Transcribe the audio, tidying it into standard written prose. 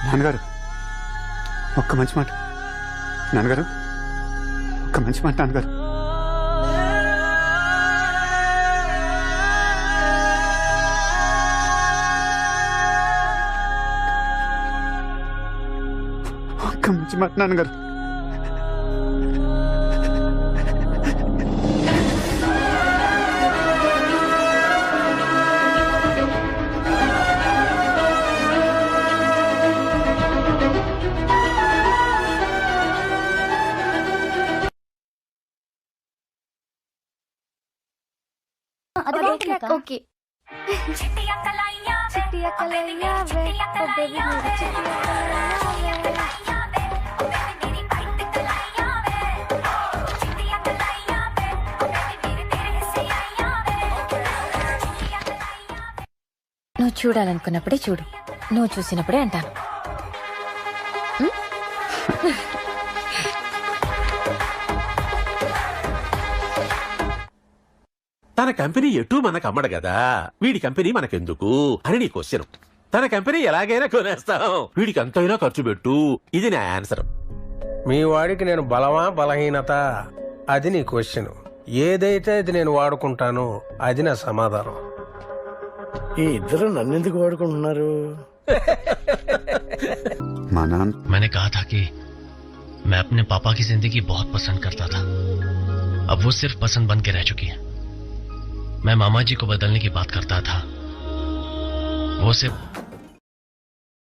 నాన్నగారు ఒక్క మంచి మాట నాన్నగారు, ఒక్క మంచి మాట నాన్నగారు. ఒక్క మంచి మాట నాన్నగారు. ఓకే. చిట్టియా కలయ్యా వే ఓ బేబీ మేరీ చిట్టియా కలయ్యా వే ఓ బేబీ మేరీ బైట్ కలయ్యా వే చిట్టియా కలయ్యా వే ఓ బేబీ మేరీ తేరే హిస్సే ఆయ్యా వే చిట్టియా కలయ్యా వే. నువ్వు చూడాలనుకున్నప్పుడే చూడు, నువ్వు చూసినప్పుడే అంటాను. తన కంపెనీ ఎటు మనకు అమ్మడు కదా, వీడి కంపెనీ మనకెందుకు అని నీ క్వశ్చన్. తన కంపెనీ ఎలాగైనా కొనేస్తాం, వీడికి ఎంతైనా ఖర్చు పెట్టు, ఇది నా ఆన్సర్. మీ వాడికి నేను బలమా బలహీనత అది నీ క్వశ్చన్. ఏదైతే అది నేను వాడుకుంటానో అది నా సమాధానం. ఈ ఇద్దరు నన్నెందుకు వాడుకుంటున్నారు? మా నాన్న मैंने कहा था कि मैं अपने पापा की जिंदगी बहुत पसंद करता था. अब वो सिर्फ पसंद बन के रह चुकी है. मैं मामा जी को बदलने की बात करता था, वो सिर्फ